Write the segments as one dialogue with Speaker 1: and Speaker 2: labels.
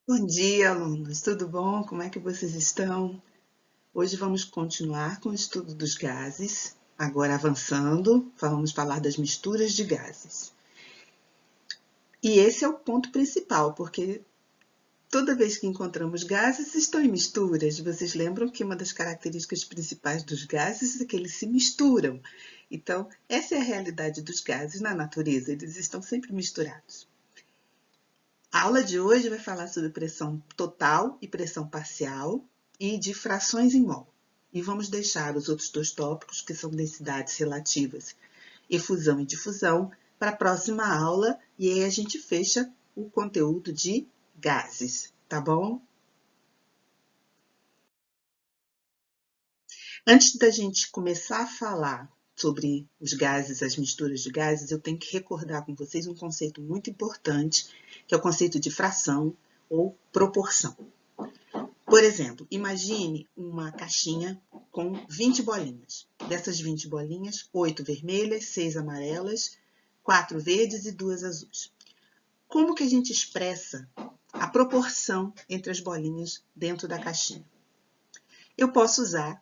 Speaker 1: Bom dia, alunos. Tudo bom? Como é que vocês estão? Hoje vamos continuar com o estudo dos gases. Agora avançando, vamos falar das misturas de gases. E esse é o ponto principal, porque toda vez que encontramos gases, estão em misturas. Vocês lembram que uma das características principais dos gases é que eles se misturam. Então, essa é a realidade dos gases na natureza, eles estão sempre misturados. A aula de hoje vai falar sobre pressão total e pressão parcial e de frações em mol. E vamos deixar os outros dois tópicos, que são densidades relativas, efusão e difusão, para a próxima aula, e aí a gente fecha o conteúdo de gases, tá bom? Antes da gente começar a falar sobre os gases, as misturas de gases, eu tenho que recordar com vocês um conceito muito importante, que é o conceito de fração ou proporção. Por exemplo, imagine uma caixinha com 20 bolinhas. Dessas 20 bolinhas, 8 vermelhas, 6 amarelas, 4 verdes e 2 azuis. Como que a gente expressa a proporção entre as bolinhas dentro da caixinha? Eu posso usar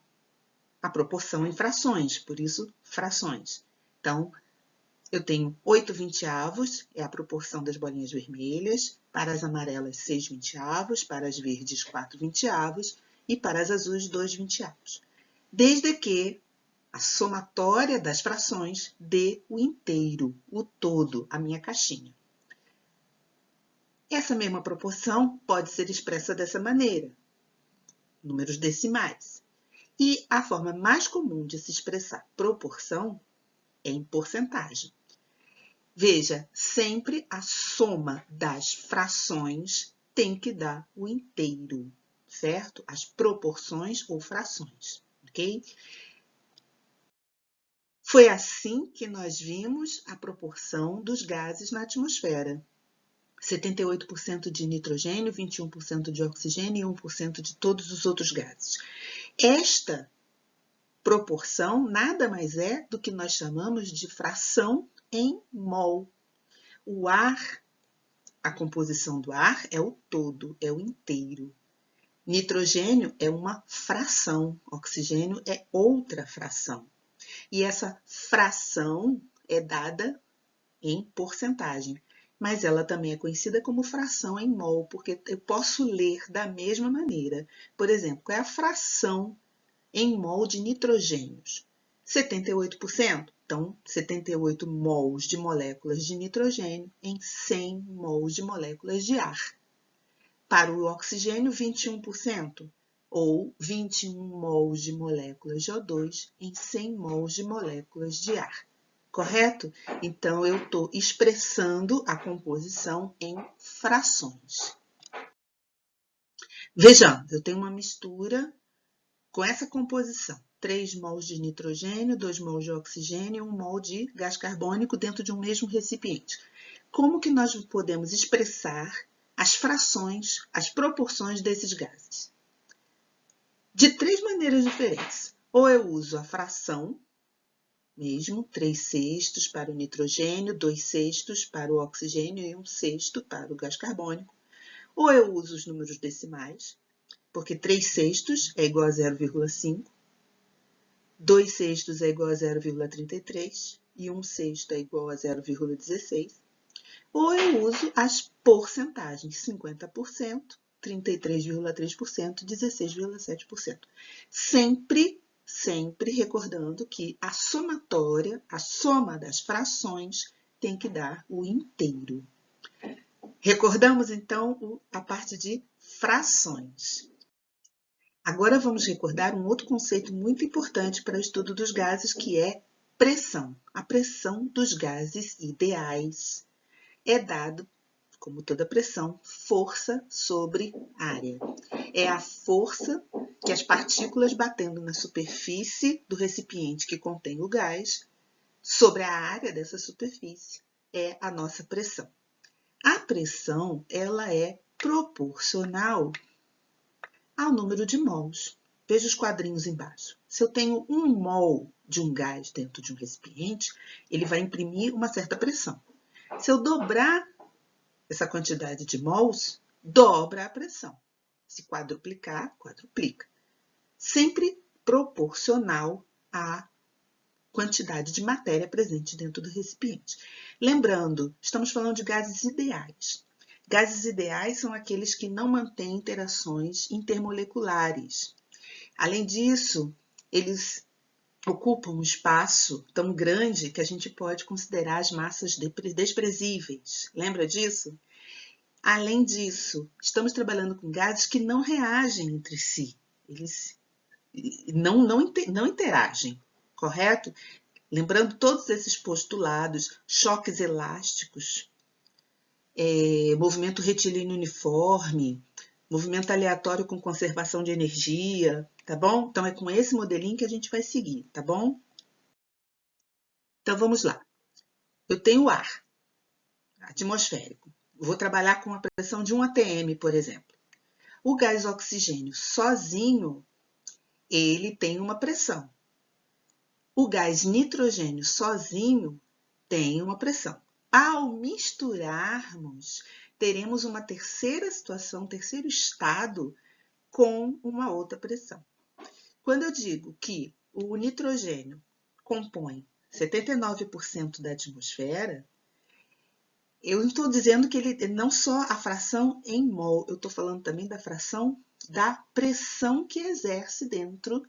Speaker 1: a proporção em frações, por isso, frações. Então, eu tenho 8 vinteavos, é a proporção das bolinhas vermelhas, para as amarelas 6 vinteavos, para as verdes 4 vinteavos e para as azuis 2 vinteavos. Desde que a somatória das frações dê o inteiro, o todo, a minha caixinha. Essa mesma proporção pode ser expressa dessa maneira, números decimais. E a forma mais comum de se expressar proporção é em porcentagem. Veja, sempre a soma das frações tem que dar o inteiro, certo? As proporções ou frações, ok? Foi assim que nós vimos a proporção dos gases na atmosfera. 78% de nitrogênio, 21% de oxigênio e 1% de todos os outros gases. Esta proporção nada mais é do que nós chamamos de fração em mol. O ar, a composição do ar é o todo, é o inteiro. Nitrogênio é uma fração, oxigênio é outra fração. E essa fração é dada em porcentagem, mas ela também é conhecida como fração em mol, porque eu posso ler da mesma maneira. Por exemplo, qual é a fração em mol de nitrogênios? 78%. Então, 78 mols de moléculas de nitrogênio em 100 mols de moléculas de ar. Para o oxigênio, 21%, ou 21 mols de moléculas de O2 em 100 mols de moléculas de ar. Correto? Então, eu estou expressando a composição em frações. Vejamos, eu tenho uma mistura com essa composição. 3 mols de nitrogênio, 2 mols de oxigênio e 1 mol de gás carbônico dentro de um mesmo recipiente. Como que nós podemos expressar as frações, as proporções desses gases? De 3 maneiras diferentes. Ou eu uso a fração mesmo, 3 sextos para o nitrogênio, 2 sextos para o oxigênio e 1 sexto para o gás carbônico. Ou eu uso os números decimais, porque 3 sextos é igual a 0,5, 2 sextos é igual a 0,33 e 1 sexto é igual a 0,16. Ou eu uso as porcentagens, 50%, 33,3%, 16,7%. Sempre recordando que a somatória, a soma das frações, tem que dar o inteiro. Recordamos, então, a parte de frações. Agora vamos recordar um outro conceito muito importante para o estudo dos gases, que é pressão. A pressão dos gases ideais é dado, como toda pressão, força sobre área. É a força que as partículas batendo na superfície do recipiente que contém o gás sobre a área dessa superfície é a nossa pressão. A pressão, ela é proporcional ao número de mols. Veja os quadrinhos embaixo. Se eu tenho 1 mol de um gás dentro de um recipiente, ele vai imprimir uma certa pressão. Se eu dobrar essa quantidade de mols, dobra a pressão. Se quadruplicar, quadruplica. Sempre proporcional à quantidade de matéria presente dentro do recipiente. Lembrando, estamos falando de gases ideais. Gases ideais são aqueles que não mantêm interações intermoleculares. Além disso, eles ocupam um espaço tão grande que a gente pode considerar as massas desprezíveis. Lembra disso? Além disso, estamos trabalhando com gases que não reagem entre si. Eles não interagem, correto? Lembrando todos esses postulados, choques elásticos, movimento retilíneo uniforme, movimento aleatório com conservação de energia, tá bom? Então, é com esse modelinho que a gente vai seguir, tá bom? Então, vamos lá. Eu tenho ar atmosférico. Vou trabalhar com a pressão de 1 atm, por exemplo. O gás oxigênio sozinho, ele tem uma pressão. O gás nitrogênio sozinho tem uma pressão. Ao misturarmos, teremos uma terceira situação, um terceiro estado com uma outra pressão. Quando eu digo que o nitrogênio compõe 79% da atmosfera, eu estou dizendo que ele não só a fração em mol, eu estou falando também da fração da pressão que exerce dentro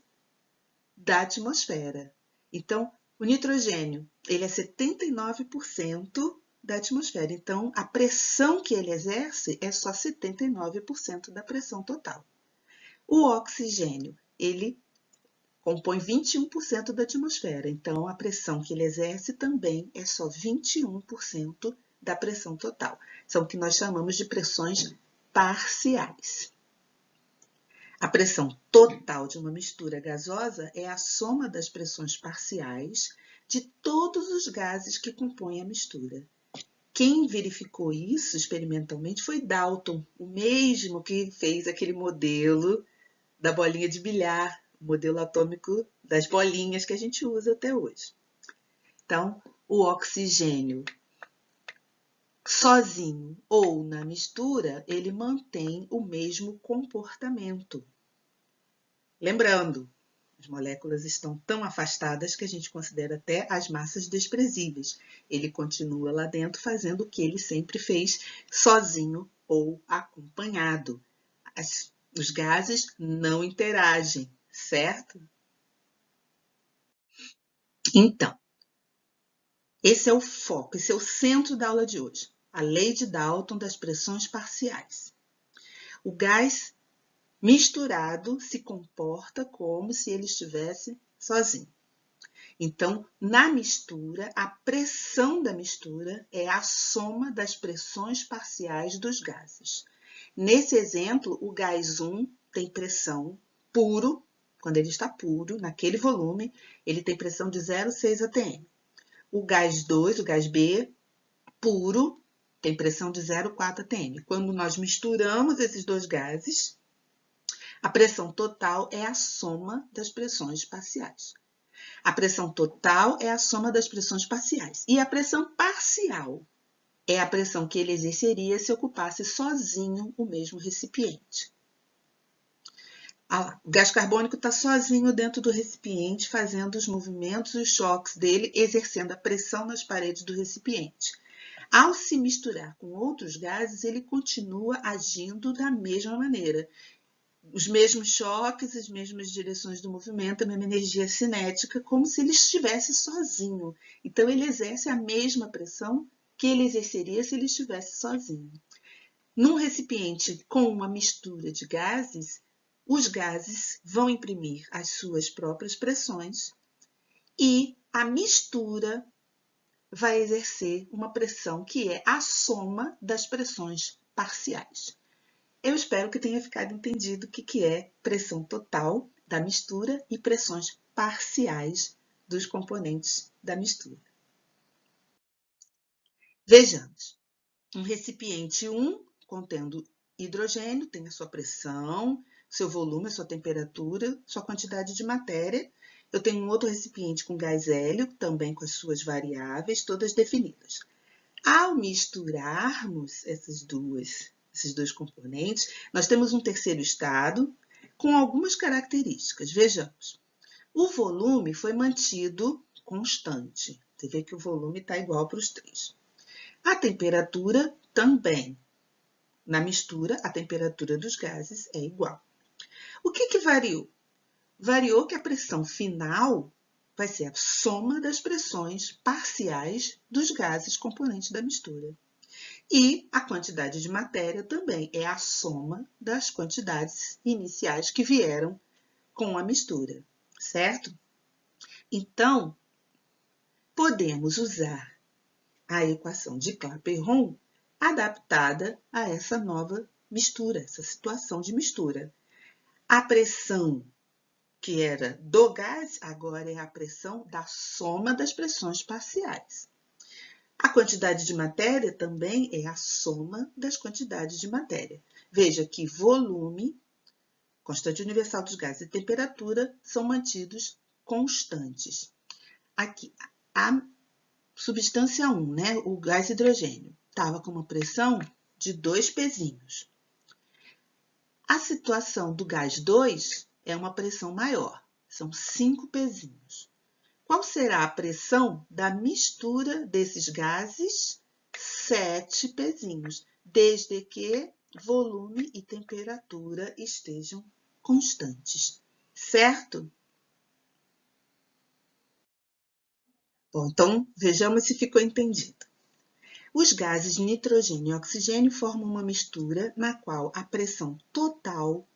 Speaker 1: da atmosfera. Então, o nitrogênio, ele é 79% da atmosfera. Então, a pressão que ele exerce é só 79% da pressão total. O oxigênio, ele compõe 21% da atmosfera. Então, a pressão que ele exerce também é só 21% da pressão total. São o que nós chamamos de pressões parciais. A pressão total de uma mistura gasosa é a soma das pressões parciais de todos os gases que compõem a mistura. Quem verificou isso experimentalmente foi Dalton, o mesmo que fez aquele modelo da bolinha de bilhar, o modelo atômico das bolinhas que a gente usa até hoje. Então, o oxigênio sozinho ou na mistura, ele mantém o mesmo comportamento. Lembrando, as moléculas estão tão afastadas que a gente considera até as massas desprezíveis. Ele continua lá dentro fazendo o que ele sempre fez, sozinho ou acompanhado. Os gases não interagem, certo? Então, esse é o foco, esse é o centro da aula de hoje. A lei de Dalton das pressões parciais. O gás misturado se comporta como se ele estivesse sozinho. Então, na mistura, a pressão da mistura é a soma das pressões parciais dos gases. Nesse exemplo, o gás 1 tem pressão puro, quando ele está puro, naquele volume, ele tem pressão de 0,6 atm. O gás 2, o gás B, puro, tem pressão de 0,4 atm. Quando nós misturamos esses dois gases, a pressão total é a soma das pressões parciais. A pressão total é a soma das pressões parciais. E a pressão parcial é a pressão que ele exerceria se ocupasse sozinho o mesmo recipiente. O gás carbônico está sozinho dentro do recipiente, fazendo os movimentos e os choques dele, exercendo a pressão nas paredes do recipiente. Ao se misturar com outros gases, ele continua agindo da mesma maneira. Os mesmos choques, as mesmas direções do movimento, a mesma energia cinética, como se ele estivesse sozinho. Então, ele exerce a mesma pressão que ele exerceria se ele estivesse sozinho. Num recipiente com uma mistura de gases, os gases vão imprimir as suas próprias pressões e a mistura vai exercer uma pressão que é a soma das pressões parciais. Eu espero que tenha ficado entendido o que é pressão total da mistura e pressões parciais dos componentes da mistura. Vejamos, um recipiente 1 contendo hidrogênio tem a sua pressão, seu volume, a sua temperatura, sua quantidade de matéria. Eu tenho um outro recipiente com gás hélio, também com as suas variáveis, todas definidas. Ao misturarmos essas duas esses dois componentes, nós temos um terceiro estado com algumas características. Vejamos. O volume foi mantido constante. Você vê que o volume está igual para os três. A temperatura também. Na mistura, a temperatura dos gases é igual. O que variou? Variou que a pressão final vai ser a soma das pressões parciais dos gases componentes da mistura. E a quantidade de matéria também é a soma das quantidades iniciais que vieram com a mistura, certo? Então, podemos usar a equação de Clapeyron adaptada a essa nova mistura, essa situação de mistura. A pressão que era do gás, agora é a pressão da soma das pressões parciais. A quantidade de matéria também é a soma das quantidades de matéria. Veja que volume, constante universal dos gases e temperatura são mantidos constantes. Aqui, a substância 1, né, o gás hidrogênio, estava com uma pressão de 2 pezinhos. A situação do gás 2 é uma pressão maior, são 5 pezinhos. Qual será a pressão da mistura desses gases? 7 pezinhos, desde que volume e temperatura estejam constantes, certo? Bom, então, vejamos se ficou entendido. Os gases nitrogênio e oxigênio formam uma mistura na qual a pressão total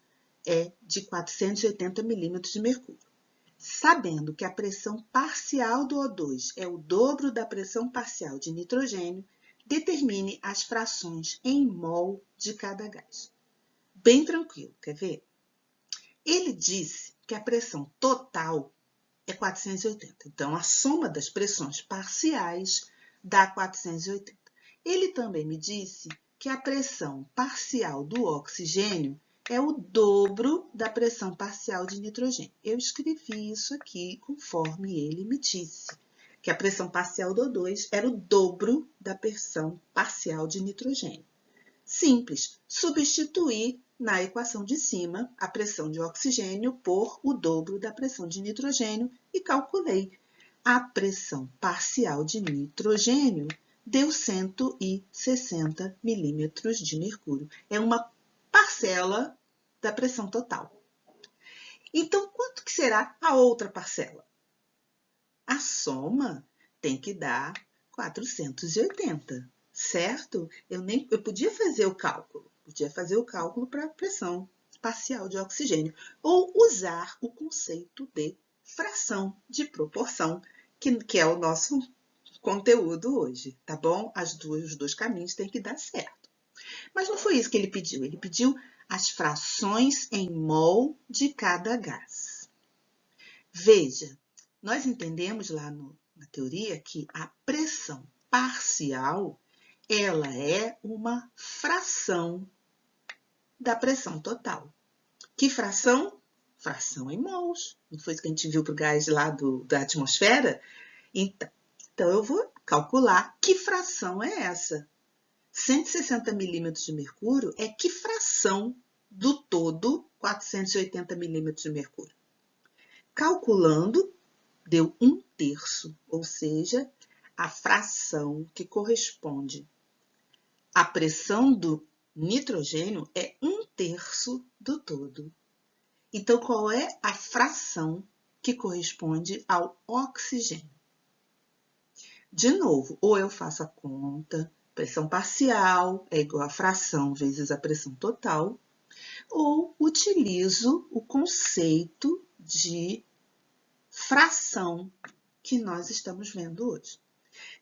Speaker 1: é de 480 milímetros de mercúrio. Sabendo que a pressão parcial do O2 é o dobro da pressão parcial de nitrogênio, determine as frações em mol de cada gás. Bem tranquilo, quer ver? Ele disse que a pressão total é 480. Então, a soma das pressões parciais dá 480. Ele também me disse que a pressão parcial do oxigênio é o dobro da pressão parcial de nitrogênio. Eu escrevi isso aqui conforme ele me disse, que a pressão parcial do O2 era o dobro da pressão parcial de nitrogênio. Simples, substituir na equação de cima a pressão de oxigênio por o dobro da pressão de nitrogênio e calculei. A pressão parcial de nitrogênio deu 160 milímetros de mercúrio. É uma parcela da pressão total. Então, quanto que será a outra parcela? A soma tem que dar 480, certo? Eu podia fazer o cálculo para a pressão parcial de oxigênio, ou usar o conceito de fração, de proporção, que é o nosso conteúdo hoje, tá bom? Os dois caminhos têm que dar certo. Mas não foi isso que ele pediu as frações em mol de cada gás. Veja, nós entendemos lá na teoria que a pressão parcial, ela é uma fração da pressão total. Que fração? Fração em mols. Não foi isso que a gente viu para o gás lá da atmosfera? Então, eu vou calcular que fração é essa. 160 milímetros de mercúrio é que fração do todo 480 milímetros de mercúrio? Calculando, deu 1/3, ou seja, a fração que corresponde à pressão do nitrogênio é 1/3 do todo. Então, qual é a fração que corresponde ao oxigênio? De novo, ou eu faço a conta, pressão parcial é igual a fração vezes a pressão total, ou utilizo o conceito de fração que nós estamos vendo hoje.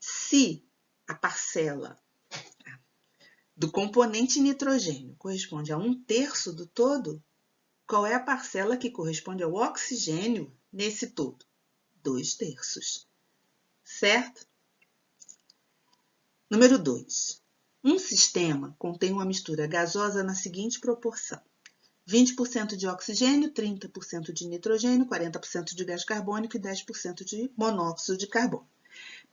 Speaker 1: Se a parcela do componente nitrogênio corresponde a 1/3 do todo, qual é a parcela que corresponde ao oxigênio nesse todo? 2/3, certo? Número 2. Um sistema contém uma mistura gasosa na seguinte proporção: 20% de oxigênio, 30% de nitrogênio, 40% de gás carbônico e 10% de monóxido de carbono.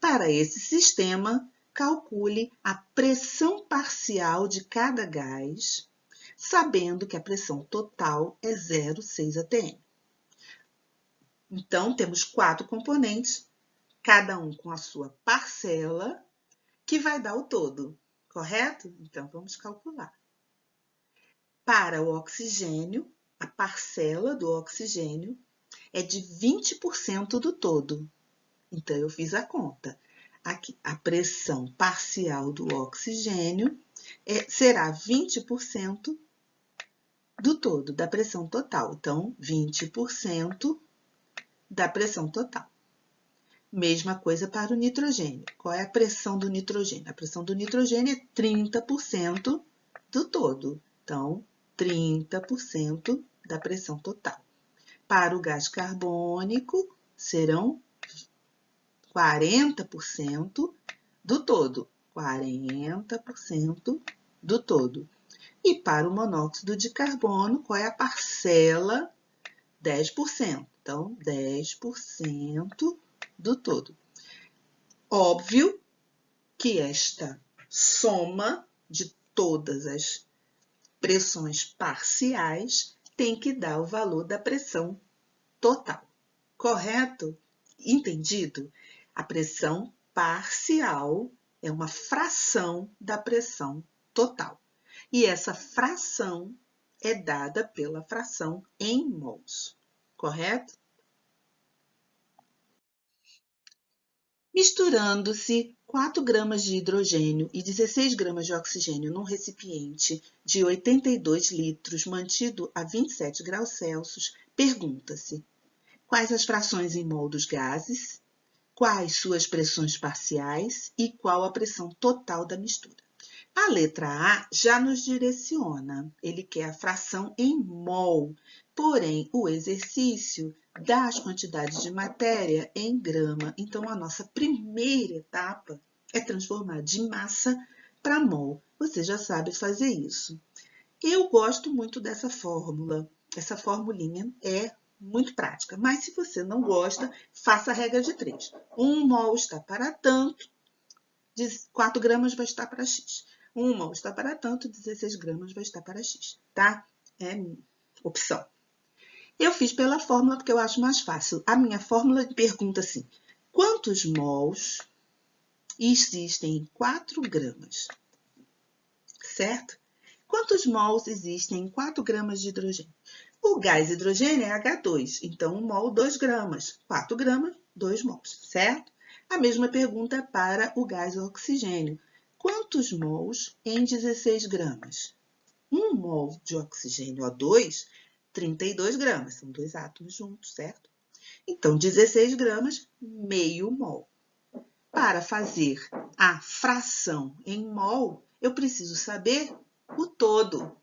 Speaker 1: Para esse sistema, calcule a pressão parcial de cada gás, sabendo que a pressão total é 0,6 atm. Então, temos 4 componentes, cada um com a sua parcela, que vai dar o todo, correto? Então, vamos calcular. Para o oxigênio, a parcela do oxigênio é de 20% do todo. Então, eu fiz a conta. Aqui, a pressão parcial do oxigênio será 20% do todo, da pressão total. Então, 20% da pressão total. Mesma coisa para o nitrogênio. Qual é a pressão do nitrogênio? A pressão do nitrogênio é 30% do todo. Então, 30% da pressão total. Para o gás carbônico, serão 40% do todo. 40% do todo. E para o monóxido de carbono, qual é a parcela? 10%. Então, 10% do todo. Óbvio que esta soma de todas as pressões parciais tem que dar o valor da pressão total. Correto? Entendido? A pressão parcial é uma fração da pressão total. E essa fração é dada pela fração em mols. Correto? Misturando-se 4 gramas de hidrogênio e 16 gramas de oxigênio num recipiente de 82 litros mantido a 27 graus Celsius, pergunta-se: quais as frações em mol dos gases, quais suas pressões parciais e qual a pressão total da mistura. A letra A já nos direciona, ele quer a fração em mol, porém o exercício dá as quantidades de matéria em grama. Então, a nossa primeira etapa é transformar de massa para mol. Você já sabe fazer isso. Eu gosto muito dessa fórmula. Essa formulinha é muito prática. Mas se você não gosta, faça a regra de 3. 1 mol está para tanto, 4 gramas vai estar para X. 1 mol está para tanto, 16 gramas vai estar para X, tá? É opção. Eu fiz pela fórmula porque eu acho mais fácil. A minha fórmula pergunta assim: quantos mols existem em 4 gramas? Certo? Quantos mols existem em 4 gramas de hidrogênio? O gás hidrogênio é H2, então 1 mol, 2 gramas. 4 gramas, 2 mols, certo? A mesma pergunta para o gás oxigênio. Quantos mols em 16 gramas? 1 mol de oxigênio O2, 32 gramas. São 2 átomos juntos, certo? Então, 16 gramas, meio mol. Para fazer a fração em mol, eu preciso saber o todo,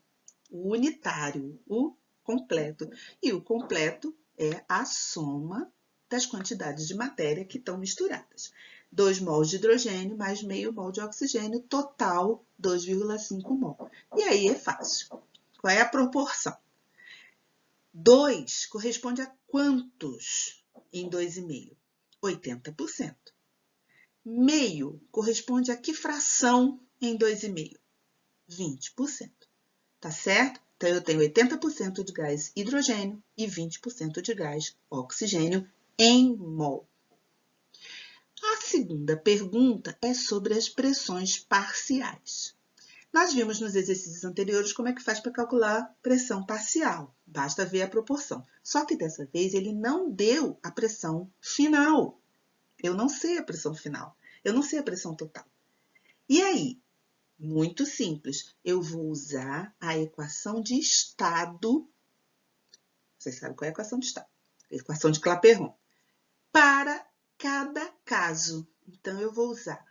Speaker 1: o unitário, o completo. E o completo é a soma das quantidades de matéria que estão misturadas. 2 mols de hidrogênio mais meio mol de oxigênio, total 2,5 mol. E aí é fácil. Qual é a proporção? 2 corresponde a quantos em 2,5? 80%. Meio corresponde a que fração em 2,5? 20%. Tá certo? Então, eu tenho 80% de gás hidrogênio e 20% de gás oxigênio em mol. A segunda pergunta é sobre as pressões parciais. Nós vimos nos exercícios anteriores como é que faz para calcular pressão parcial. Basta ver a proporção. Só que dessa vez ele não deu a pressão final. Eu não sei a pressão final. Eu não sei a pressão total. E aí? Muito simples. Eu vou usar a equação de estado. Vocês sabem qual é a equação de estado? A equação de Clapeyron. Para cada caso. Então, eu vou usar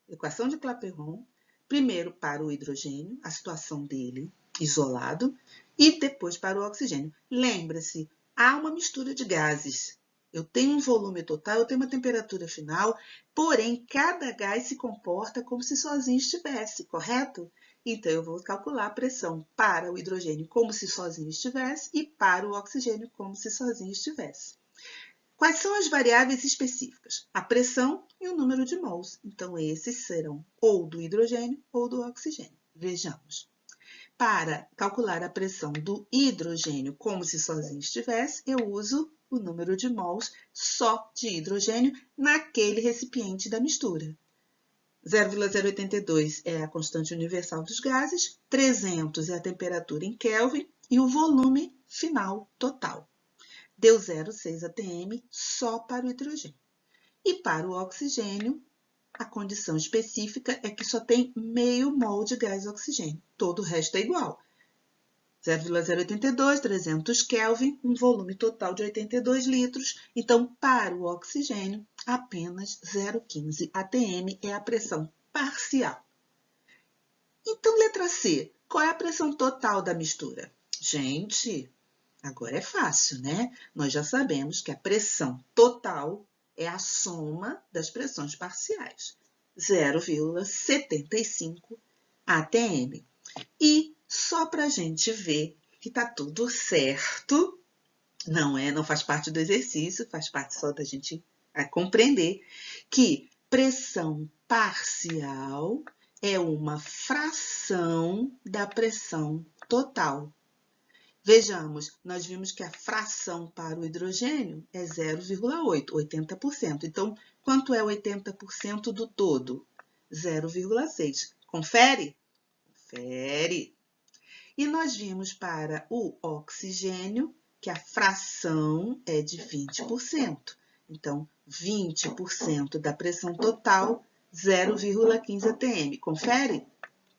Speaker 1: a equação de Clapeyron, primeiro para o hidrogênio, a situação dele, isolado, e depois para o oxigênio. Lembra-se, há uma mistura de gases. Eu tenho um volume total, eu tenho uma temperatura final, porém, cada gás se comporta como se sozinho estivesse, correto? Então, eu vou calcular a pressão para o hidrogênio como se sozinho estivesse e para o oxigênio como se sozinho estivesse. Quais são as variáveis específicas? A pressão e o número de mols. Então, esses serão ou do hidrogênio ou do oxigênio. Vejamos. Para calcular a pressão do hidrogênio como se sozinho estivesse, eu uso o número de mols só de hidrogênio naquele recipiente da mistura. 0,082 é a constante universal dos gases, 300 é a temperatura em Kelvin e o volume final total. Deu 0,6 atm só para o hidrogênio. E para o oxigênio, a condição específica é que só tem meio mol de gás oxigênio. Todo o resto é igual. 0,082, 300 Kelvin, um volume total de 82 litros. Então, para o oxigênio, apenas 0,15 atm é a pressão parcial. Então, letra C, qual é a pressão total da mistura? Gente, agora é fácil, né? Nós já sabemos que a pressão total é a soma das pressões parciais, 0,75 atm. E só para a gente ver que está tudo certo, não faz parte do exercício, faz parte só da gente compreender que pressão parcial é uma fração da pressão total. Vejamos, nós vimos que a fração para o hidrogênio é 0,8, 80%. Então, quanto é 80% do todo? 0,6. Confere? Confere. E nós vimos para o oxigênio que a fração é de 20%. Então, 20% da pressão total, 0,15 atm. Confere?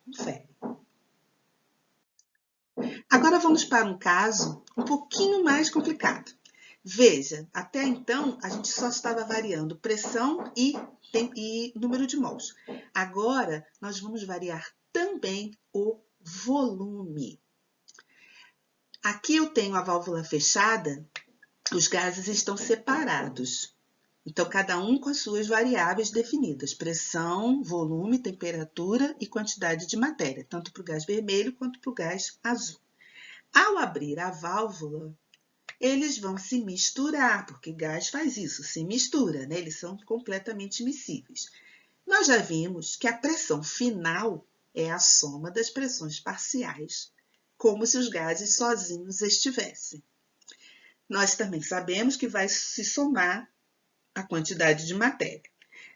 Speaker 1: Confere. Agora vamos para um caso um pouquinho mais complicado. Veja, até então a gente só estava variando pressão e número de mols. Agora nós vamos variar também o volume. Aqui eu tenho a válvula fechada, os gases estão separados. Então, cada um com as suas variáveis definidas: pressão, volume, temperatura e quantidade de matéria, tanto para o gás vermelho quanto para o gás azul. Ao abrir a válvula, eles vão se misturar, porque gás faz isso, se mistura, né? Eles são completamente miscíveis. Nós já vimos que a pressão final é a soma das pressões parciais, como se os gases sozinhos estivessem. Nós também sabemos que vai se somar a quantidade de matéria.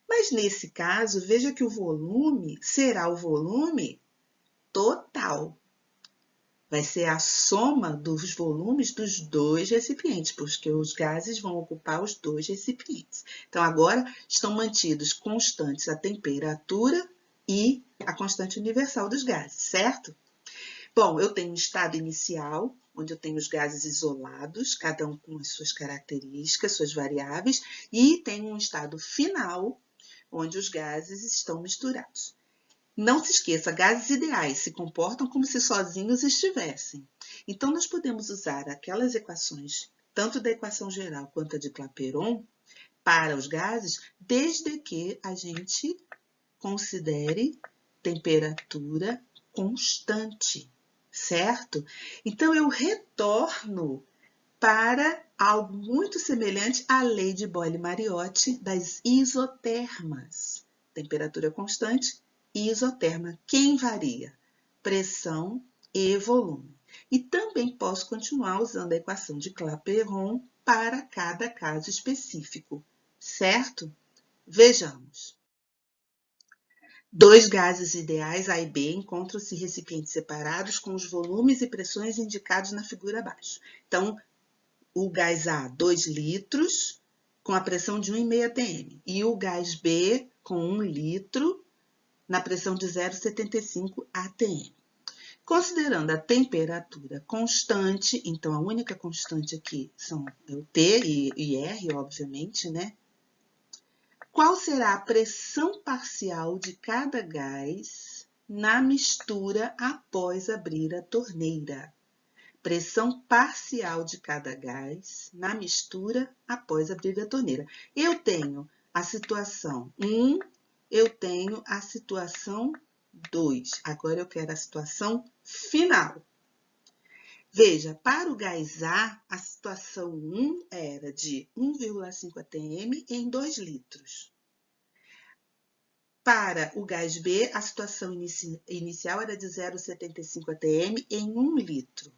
Speaker 1: Mas nesse caso, veja que o volume será o volume total. Vai ser a soma dos volumes dos dois recipientes, porque os gases vão ocupar os dois recipientes. Então, agora estão mantidos constantes a temperatura e a constante universal dos gases, certo? Bom, eu tenho um estado inicial, onde eu tenho os gases isolados, cada um com as suas características, suas variáveis, e tenho um estado final, onde os gases estão misturados. Não se esqueça, gases ideais se comportam como se sozinhos estivessem. Então, nós podemos usar aquelas equações, tanto da equação geral quanto a de Clapeyron, para os gases, desde que a gente considere temperatura constante, certo? Então, eu retorno para algo muito semelhante à lei de Boyle-Mariotti das isotermas. Temperatura constante, isoterma. Quem varia? Pressão e volume. E também posso continuar usando a equação de Clapeyron para cada caso específico, certo? Vejamos. Dois gases ideais, A e B, encontram-se em recipientes separados com os volumes e pressões indicados na figura abaixo. Então, o gás A, 2 litros, com a pressão de 1,5 atm. E o gás B, com 1 litro, na pressão de 0,75 atm. Considerando a temperatura constante, então a única constante aqui é o T e R, obviamente, né? Qual será a pressão parcial de cada gás na mistura após abrir a torneira? Pressão parcial de cada gás na mistura após abrir a torneira. Eu tenho a situação 1, eu tenho a situação 2. Agora eu quero a situação final. Veja, para o gás A situação 1 era de 1,5 atm em 2 litros. Para o gás B, a situação inicial era de 0,75 atm em 1 litro.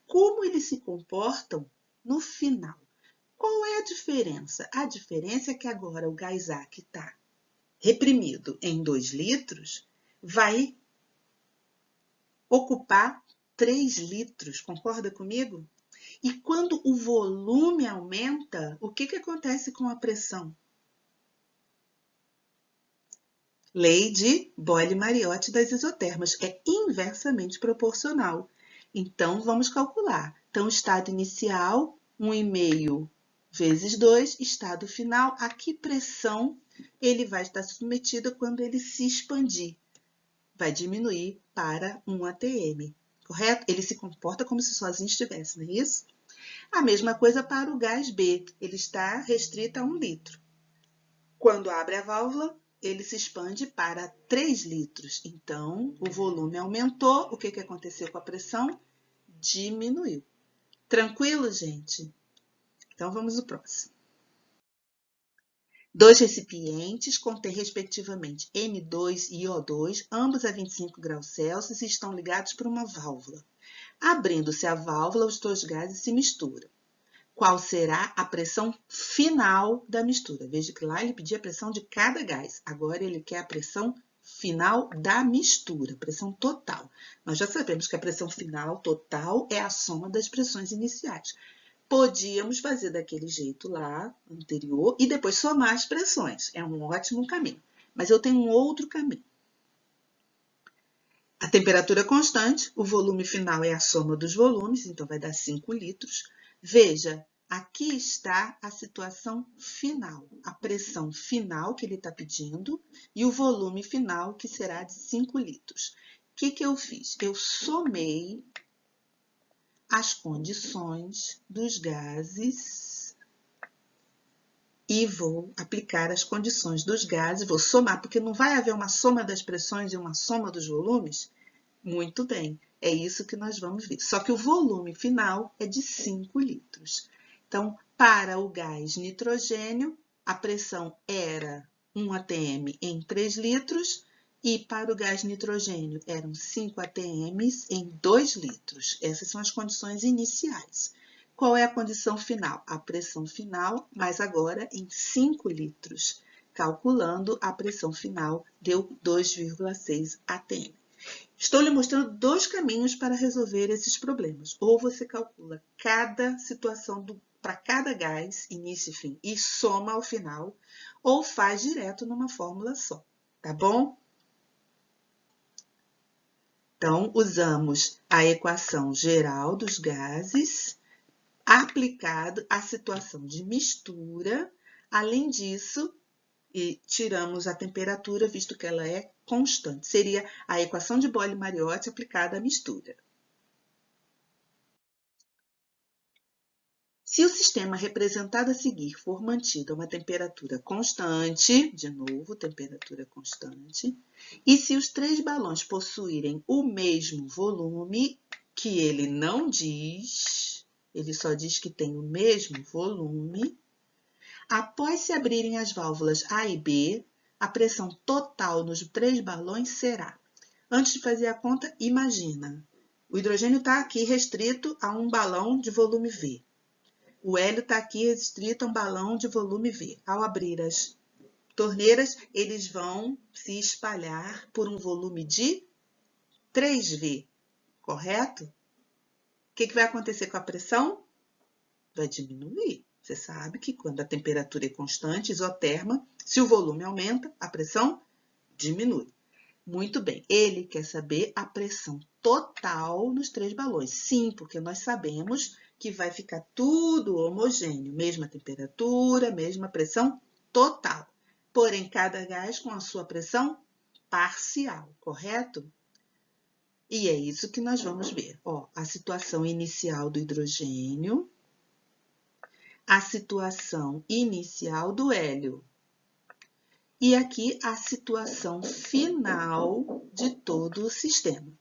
Speaker 1: Como eles se comportam no final? Qual é a diferença? A diferença é que agora o gás A, que está reprimido em 2 litros, vai ocupar 3 litros, concorda comigo? E quando o volume aumenta, o que acontece com a pressão? Lei de Boyle-Mariotti das isotermas, é inversamente proporcional. Então, vamos calcular. Então, estado inicial, 1,5 vezes 2, estado final, a que pressão ele vai estar submetido quando ele se expandir? Vai diminuir para 1 atm, correto? Ele se comporta como se sozinho estivesse, não é isso? A mesma coisa para o gás B, ele está restrito a 1 litro. Quando abre a válvula, ele se expande para 3 litros. Então, o volume aumentou. O que aconteceu com a pressão? Diminuiu. Tranquilo, gente? Então, vamos ao próximo. 2 recipientes contêm, respectivamente, N2 e O2, ambos a 25 graus Celsius e estão ligados por uma válvula. Abrindo-se a válvula, os dois gases se misturam. Qual será a pressão final da mistura? Veja que lá ele pedia a pressão de cada gás. Agora ele quer a pressão final da mistura, pressão total. Nós já sabemos que a pressão final total é a soma das pressões iniciais. Podíamos fazer daquele jeito lá, anterior, e depois somar as pressões. É um ótimo caminho. Mas eu tenho um outro caminho. A temperatura constante, o volume final é a soma dos volumes, então vai dar 5 litros. Veja, aqui está a situação final, a pressão final que ele está pedindo e o volume final, que será de 5 litros. O que eu fiz? Eu somei as condições dos gases e vou aplicar as condições dos gases, vou somar, porque não vai haver uma soma das pressões e uma soma dos volumes? Muito bem, é isso que nós vamos ver. Só que o volume final é de 5 litros. Então, para o gás nitrogênio, a pressão era 1 atm em 3 litros e para o gás nitrogênio eram 5 atm em 2 litros. Essas são as condições iniciais. Qual é a condição final? A pressão final, mas agora em 5 litros. Calculando a pressão final, deu 2,6 atm. Estou lhe mostrando 2 caminhos para resolver esses problemas. Ou você calcula cada situação para cada gás, início e fim, e soma ao final, ou faz direto numa fórmula só, tá bom? Então, usamos a equação geral dos gases aplicado à situação de mistura. Além disso, tiramos a temperatura, visto que ela é constante. Seria a equação de Boyle-Mariotti aplicada à mistura. Se o sistema representado a seguir for mantido a uma temperatura constante, de novo, temperatura constante, e se os 3 balões possuírem o mesmo volume, que ele não diz, ele só diz que tem o mesmo volume, após se abrirem as válvulas A e B, a pressão total nos 3 balões será. Antes de fazer a conta, imagina. O hidrogênio está aqui restrito a um balão de volume V. O hélio está aqui restrito a um balão de volume V. Ao abrir as torneiras, eles vão se espalhar por um volume de 3V, correto? O que vai acontecer com a pressão? Vai diminuir. Você sabe que quando a temperatura é constante, isoterma, se o volume aumenta, a pressão diminui. Muito bem, ele quer saber a pressão total nos 3 balões. Sim, porque nós sabemos que vai ficar tudo homogêneo, mesma temperatura, mesma pressão total. Porém, cada gás com a sua pressão parcial, correto? E é isso que nós vamos ver. Ó, a situação inicial do hidrogênio, a situação inicial do hélio. E aqui a situação final de todo o sistema.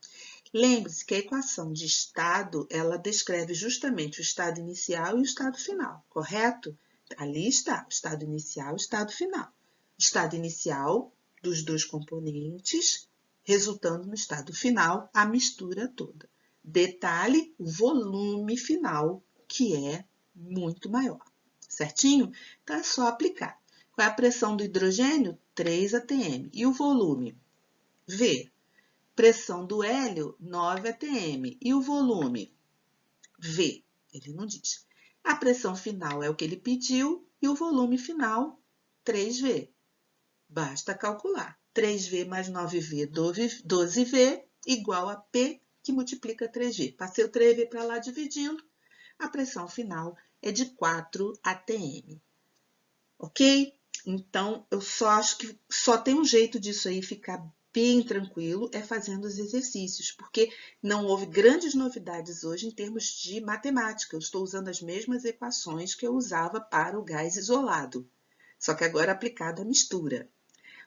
Speaker 1: Lembre-se que a equação de estado, ela descreve justamente o estado inicial e o estado final, correto? Ali está, o estado inicial e o estado final. Estado inicial dos dois componentes, resultando no estado final, a mistura toda. Detalhe, o volume final, que é muito maior, certinho? Então, é só aplicar. Qual é a pressão do hidrogênio? 3 atm. E o volume? V. Pressão do hélio, 9 atm. E o volume? V. Ele não diz. A pressão final é o que ele pediu e o volume final, 3V. Basta calcular. 3V mais 9V, 12V, igual a P, que multiplica 3V. Passei o 3V para lá dividindo, a pressão final é de 4 atm. Ok? Então, eu só acho que só tem um jeito disso aí ficar bem tranquilo, é fazendo os exercícios, porque não houve grandes novidades hoje em termos de matemática. Eu estou usando as mesmas equações que eu usava para o gás isolado, só que agora aplicado à mistura.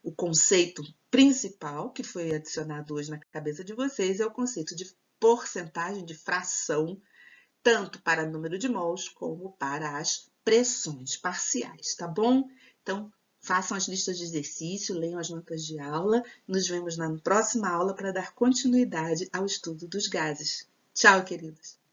Speaker 1: O conceito principal que foi adicionado hoje na cabeça de vocês é o conceito de porcentagem, de fração, tanto para número de mols como para as pressões parciais, tá bom? Então, façam as listas de exercício, leiam as notas de aula. Nos vemos na próxima aula para dar continuidade ao estudo dos gases. Tchau, queridos!